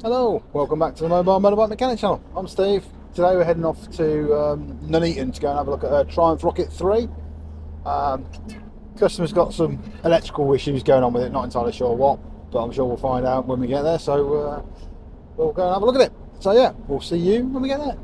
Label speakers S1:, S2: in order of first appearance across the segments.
S1: Hello, welcome back to the Mobile Motorbike Mechanic channel. I'm Steve. Today we're heading off to Nuneaton to go and have a look at a Triumph Rocket 3. Customer's got some electrical issues going on with it, not entirely sure what, but I'm sure we'll find out when we get there, so we'll go and have a look at it. So yeah, we'll see you when we get there.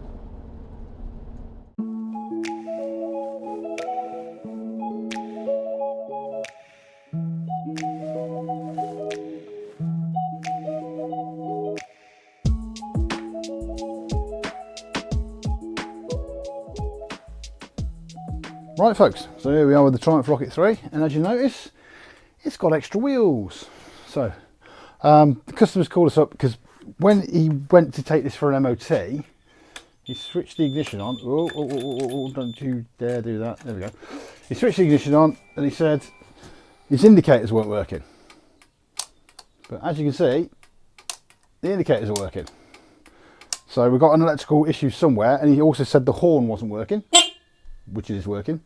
S1: Right folks, so here we are with the Triumph Rocket 3, and as you notice, it's got extra wheels. So the customer's called us up because when he went to take this for an MOT, he switched the ignition on. Oh, don't you dare do that. There we go. He switched the ignition on and he said his indicators weren't working. But as you can see, the indicators are working. So we've got an electrical issue somewhere, and he also said the horn wasn't working, which is working.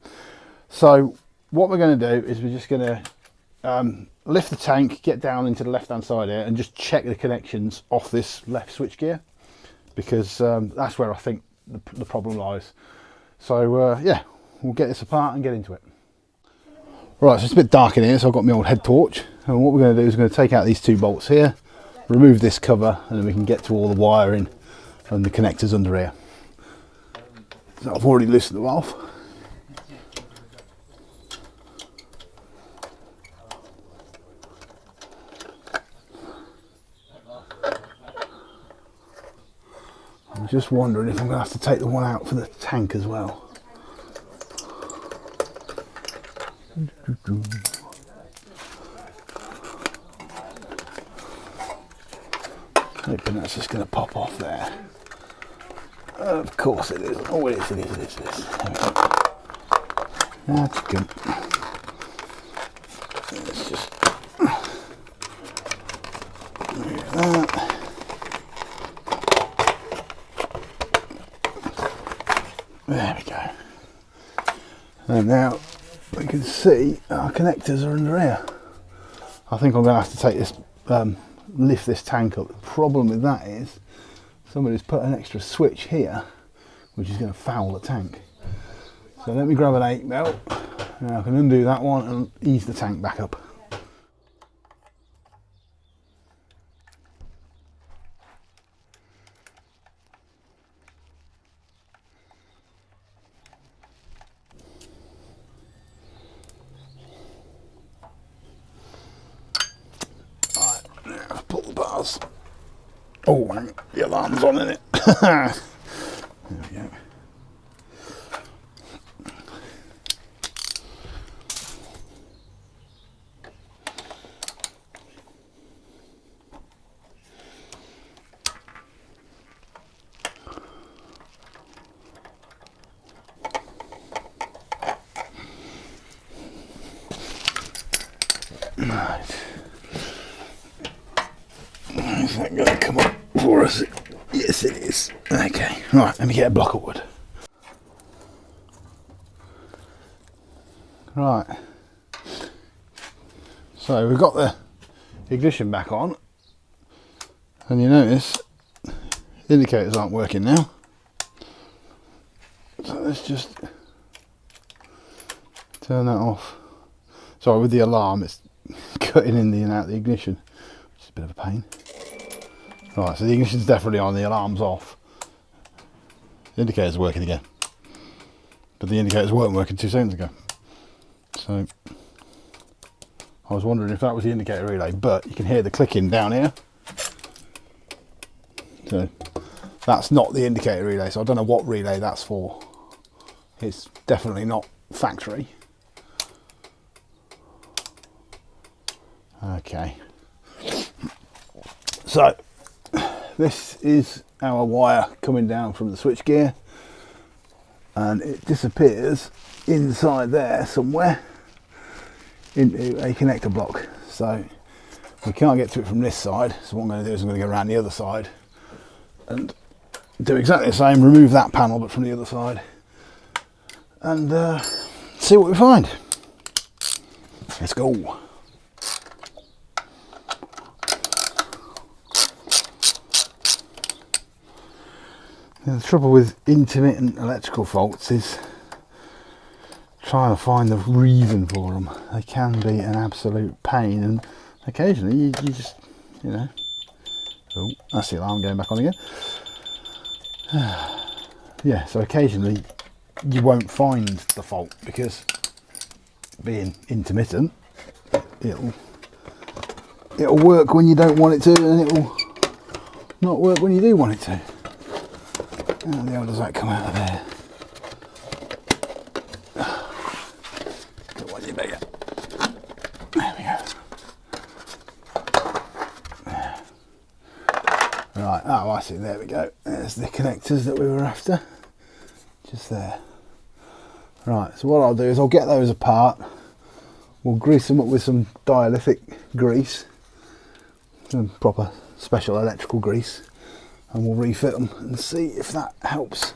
S1: So what we're going to do is we're just going to lift the tank, get down into the left hand side here and just check the connections off this left switch gear, because that's where I think the problem lies. So yeah, we'll get this apart and get into it. Right, so it's a bit dark in here, so I've got my old head torch, and what we're going to do is we're going to take out these two bolts here, remove this cover, and then we can get to all the wiring and the connectors under here. So I've already loosened them off. I'm just wondering if I'm going to have to take the one out for the tank as well. Hoping that's just going to pop off there. Of course it is. Oh, it is. There we go. That's good. Let's just move that. There we go. And now we can see our connectors are under here. I think I'm going to have to take this, lift this tank up. The problem with that is somebody's put an extra switch here, which is going to foul the tank. So let me grab an 8 mil. Now I can undo that one and ease the tank back up. Pull the bars. Oh, hang on. The alarm's on, isn't it? There we go. Right. Is that going to come up for us? Yes, it is. Okay, right, let me get a block of wood. Right, so we've got the ignition back on, and you notice the indicators aren't working now. So let's just turn that off. Sorry, with the alarm, it's cutting in and out the ignition, which is a bit of a pain. Right, so the ignition's definitely on, the alarm's off. The indicator's working again. But the indicators weren't working 2 seconds ago. So I was wondering if that was the indicator relay, but you can hear the clicking down here. So that's not the indicator relay, so I don't know what relay that's for. It's definitely not factory. Okay. So this is our wire coming down from the switchgear, and it disappears inside there somewhere into a connector block. So we can't get to it from this side, so what I'm going to do is I'm going to go around the other side and do exactly the same, remove that panel but from the other side, and see what we find. Let's go. The trouble with intermittent electrical faults is trying to find the reason for them. They can be an absolute pain, and occasionally you just, you know, oh, that's the alarm going back on again. Yeah, so occasionally you won't find the fault because being intermittent, it'll work when you don't want it to, and it'll not work when you do want it to. How the hell does that come out of there? Come on, you bigger. There we go. Right, oh I see, there we go. There's the connectors that we were after. Just there. Right, so what I'll do is I'll get those apart. We'll grease them up with some dielectric grease, some proper special electrical grease, and we'll refit them and see if that helps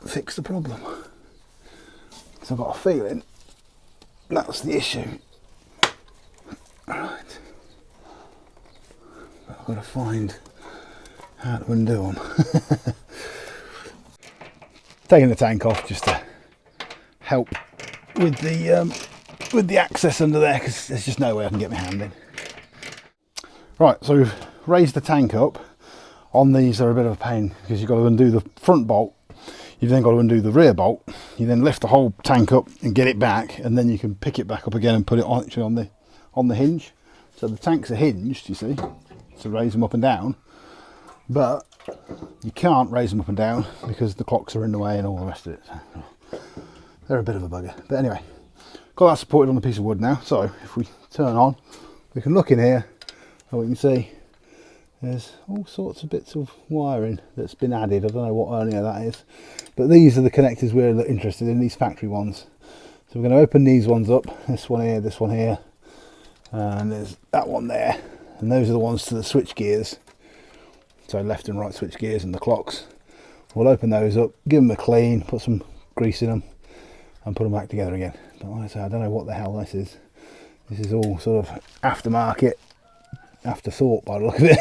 S1: fix the problem. So I've got a feeling that's the issue. Right, but I've got to find how to undo them. Taking the tank off just to help with the access under there, because there's just no way I can get my hand in. Right, so we've raised the tank up. On these they're a bit of a pain because you've got to undo the front bolt, you've then got to undo the rear bolt, you then lift the whole tank up and get it back, and then you can pick it back up again and put it on, actually on the hinge. So the tanks are hinged, you see, to raise them up and down, but you can't raise them up and down because the clocks are in the way and all the rest of it. So they're a bit of a bugger. But anyway, got that supported on a piece of wood now. So if we turn on, we can look in here and we can see there's all sorts of bits of wiring that's been added. I don't know what any of that is, but these are the connectors we're interested in, these factory ones. So we're going to open these ones up, this one here, and there's that one there, and those are the ones to the switch gears. So left and right switch gears and the clocks. We'll open those up, give them a clean, put some grease in them, and put them back together again. But like I say, I don't know what the hell this is. This is all sort of aftermarket, afterthought by the look of it.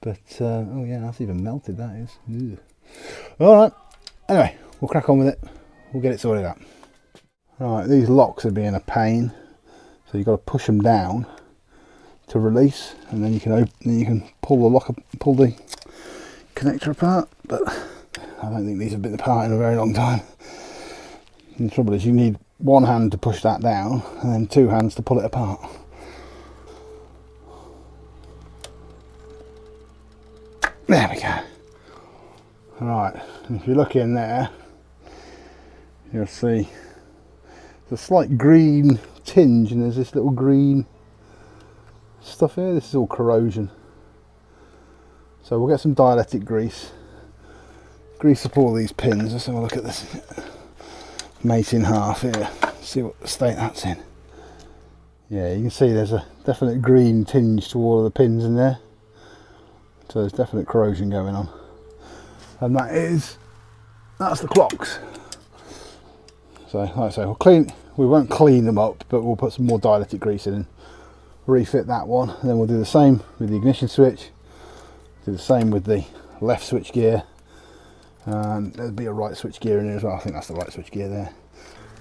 S1: But oh yeah, that's even melted, that is. Ugh. All right, anyway, we'll crack on with it. We'll get it sorted out. Right, these locks are being a pain, so you've got to push them down to release, and then you can open, then you can pull the lock up, pull the connector apart. But I don't think these have been apart in a very long time. And the trouble is, you need one hand to push that down and then two hands to pull it apart. There we go. Right, and if you look in there, you'll see there's a slight green tinge, and there's this little green stuff here. This is all corrosion. So we'll get some dielectric grease, grease up all these pins. Let's have a look at this mate in half here, see what state that's in. Yeah, you can see there's a definite green tinge to all of the pins in there, so there's definite corrosion going on, and that's the clocks. So like I say, we won't clean them up, but we'll put some more dielectric grease in and refit that one, and then we'll do the same with the ignition switch, do the same with the left switch gear, and there'll be a right switch gear in here as well. I think that's the right switch gear there.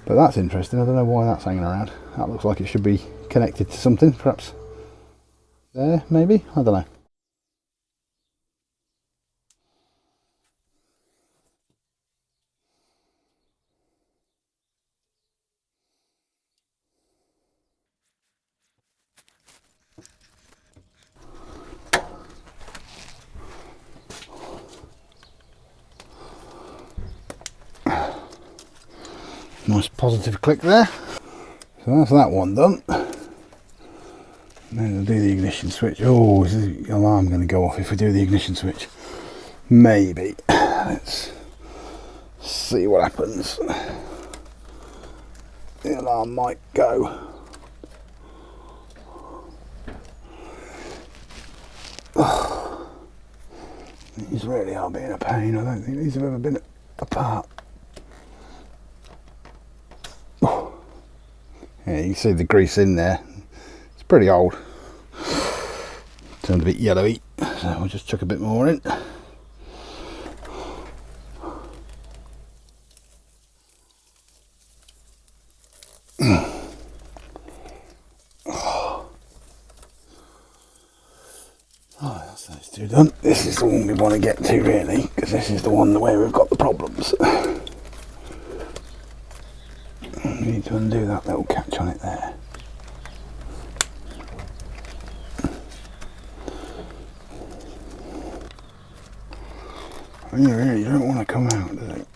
S1: But that's interesting, I don't know why that's hanging around. That looks like it should be connected to something, perhaps there, maybe, I don't know. Nice positive click there. So that's that one done. Then we'll do the ignition switch. Oh, is the alarm going to go off if we do the ignition switch? Maybe. Let's see what happens. The alarm might go. Oh, these really are being a pain. I don't think these have ever been apart. Yeah, you can see the grease in there. It's pretty old. turned a bit yellowy, so we'll just chuck a bit more in. Oh, that's those two done. This is the one we want to get to really, because this is the one where we've got the problems. We need to undo that little catch on it there. You really don't want to come out, does it?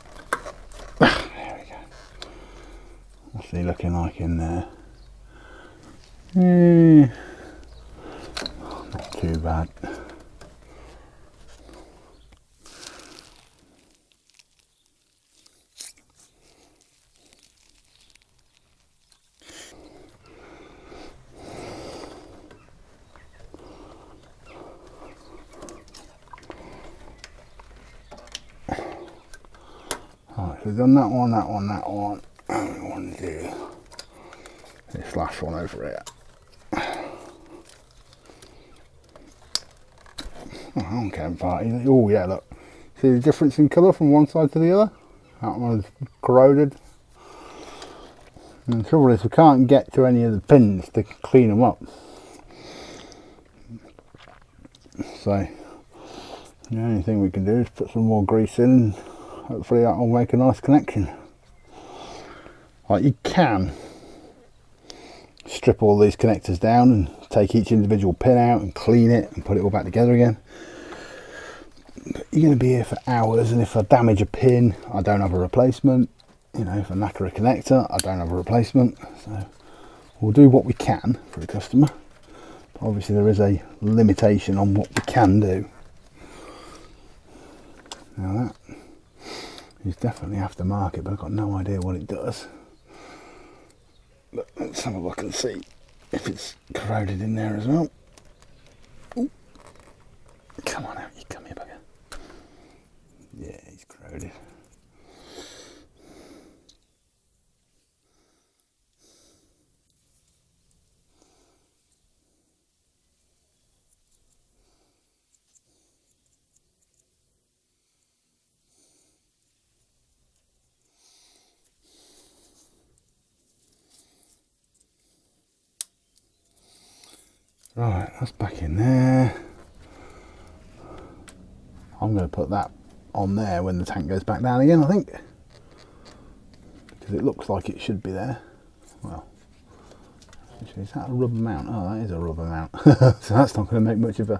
S1: There we go. What's he looking like in there? Not too bad. Right, so we've done that one, that one, that one, and we want to do this last one over here. Oh, I don't care about it. Oh yeah, look. See the difference in colour from one side to the other? That one's corroded. And the trouble is we can't get to any of the pins to clean them up. So the only thing we can do is put some more grease in and hopefully that will make a nice connection. Like, you can strip all these connectors down and take each individual pin out and clean it and put it all back together again. But you're going to be here for hours, and if I damage a pin I don't have a replacement. You know, if I knacker a connector I don't have a replacement. So we'll do what we can for the customer. But obviously there is a limitation on what we can do. Now that is definitely aftermarket, but I've got no idea what it does. But let's have a look and see if it's corroded in there as well. Ooh. Come on out, you come here, bugger. Yeah, he's corroded. Right, that's back in there. I'm going to put that on there when the tank goes back down again, I think. Because it looks like it should be there. Well, is that a rubber mount? Oh, that is a rubber mount. So that's not going to make much of a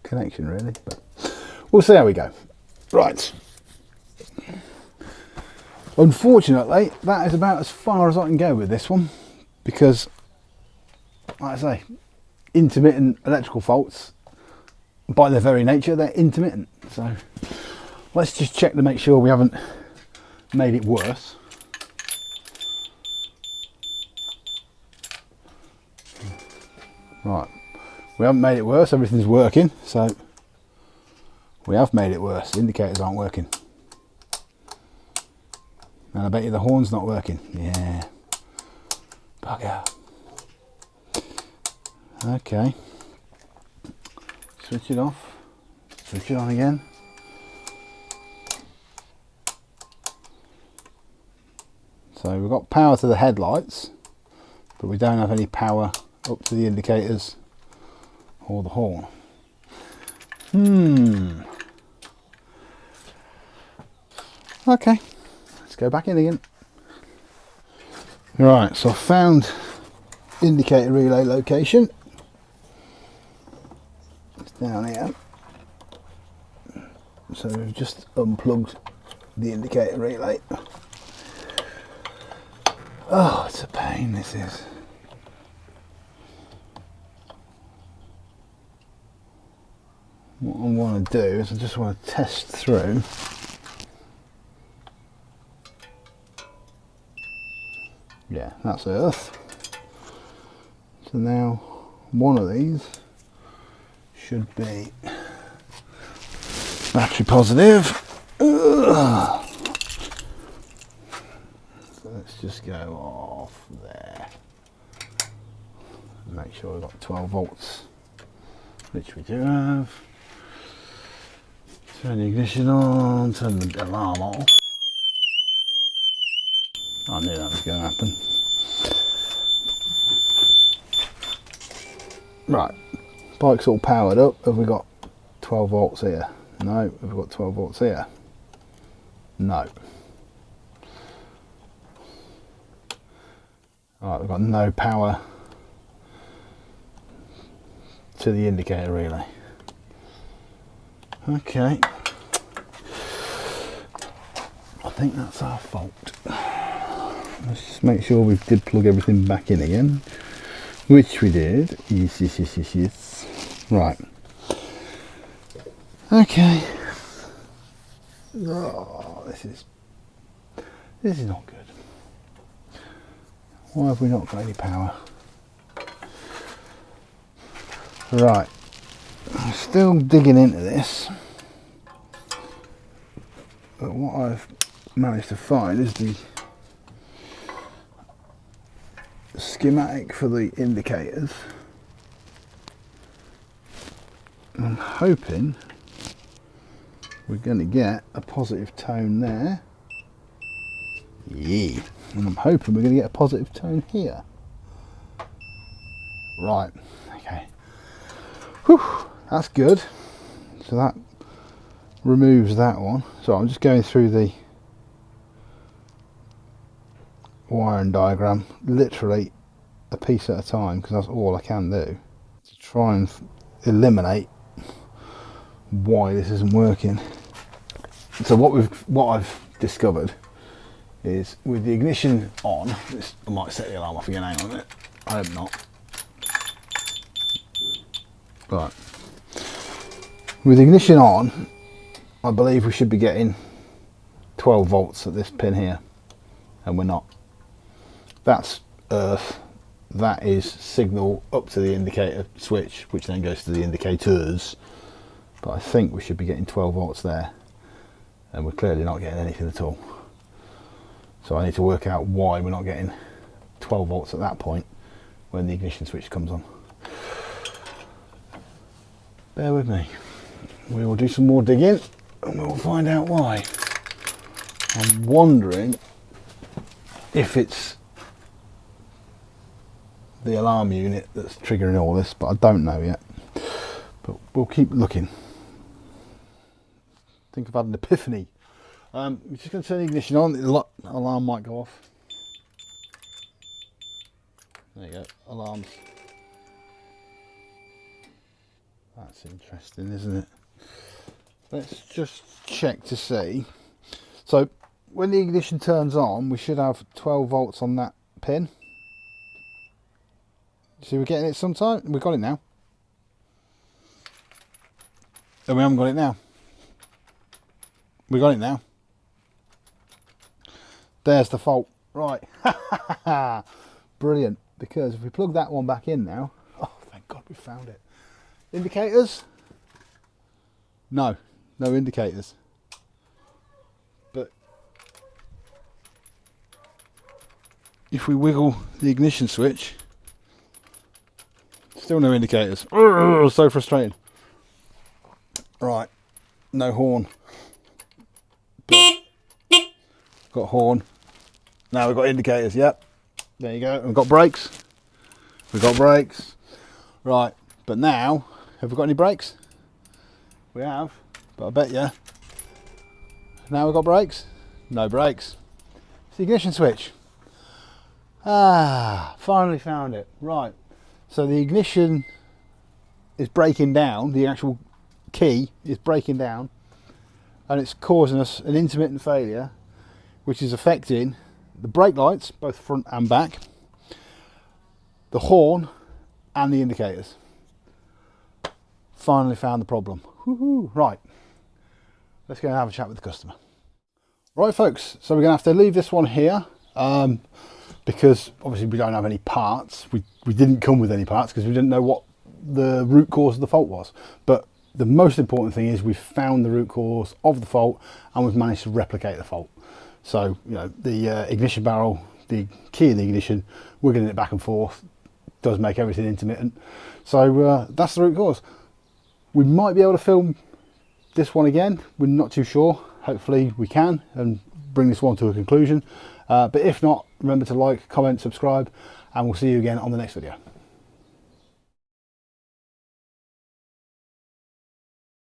S1: connection really, but we'll see how we go. Right. Unfortunately, that is about as far as I can go with this one, because, like I say, intermittent electrical faults, by their very nature, they're intermittent. So let's just check to make sure we haven't made it worse. Right, we haven't made it worse, everything's working, so we have made it worse. The indicators aren't working. And I bet you the horn's not working. Yeah. Bugger. Okay, switch it off, switch it on again. So we've got power to the headlights, but we don't have any power up to the indicators or the horn. Okay, let's go back in again. Right, so I found indicator relay location. Down here, so we've just unplugged the indicator relay. Oh, it's a pain, this is. What I want to do is I just want to test through yeah, that's earth. So now one of these should be battery positive. Ugh. So let's just go off there. Make sure we've got 12 volts which we do have. Turn the ignition on, turn the alarm off. I knew that was going to happen. Right, bike's all powered up. Have we got 12 volts here? No. Have we got 12 volts here? No. Right, we've got no power to the indicator relay. Okay. I think that's our fault. Let's just make sure we did plug everything back in again. Which we did. Yes. Right. Okay. Oh, this is not good. Why have we not got any power? Right. I'm still digging into this. But what I've managed to find is the schematic for the indicators. I'm hoping we're going to get a positive tone there. Yeah. And I'm hoping we're going to get a positive tone here. Right. Okay. Whew. That's good. So that removes that one. So I'm just going through the wiring diagram, literally a piece at a time, because that's all I can do to try and eliminate why this isn't working. So what I've discovered is with the ignition on, I might set the alarm off again, hang on a minute, I hope not. Right, with the ignition on, I believe we should be getting 12 volts at this pin here, and we're not. That's earth, that is signal up to the indicator switch, which then goes to the indicators, but I think we should be getting 12 volts there, and we're clearly not getting anything at all. So I need to work out why we're not getting 12 volts at that point when the ignition switch comes on. Bear with me. We will do some more digging and we'll find out why. I'm wondering if it's the alarm unit that's triggering all this, but I don't know yet. But we'll keep looking. I think I've had an epiphany. I'm just going to turn the ignition on, the alarm might go off. There you go, alarms. That's interesting, isn't it? Let's just check to see. So when the ignition turns on, we should have 12 volts on that pin. See, we're getting it sometime. We've got it now. And we haven't got it now. We got it now. There's the fault. Right. Brilliant. Because if we plug that one back in now, oh, thank God we found it. Indicators? No indicators. But if we wiggle the ignition switch, still no indicators. Urgh, so frustrating. Right, no horn. But got horn. Now we've got indicators. Yep. There you go. We've got brakes. We've got brakes. Right. But now, have we got any brakes? We have. But I bet you. Now we've got brakes. No brakes. It's the ignition switch. Ah, finally found it. Right. So the ignition is breaking down. The actual key is breaking down. And it's causing us an intermittent failure, which is affecting the brake lights, both front and back, the horn, and the indicators. Finally found the problem. Woohoo. Right, let's go and have a chat with the customer. Right folks, so we're gonna have to leave this one here because obviously we don't have any parts. We didn't come with any parts because we didn't know what the root cause of the fault was. But the most important thing is we've found the root cause of the fault and we've managed to replicate the fault. So, you know, the ignition barrel, the key in the ignition, wiggling it back and forth, does make everything intermittent. So that's the root cause. We might be able to film this one again, we're not too sure. Hopefully we can and bring this one to a conclusion, but if not, remember to like, comment, subscribe, and we'll see you again on the next video.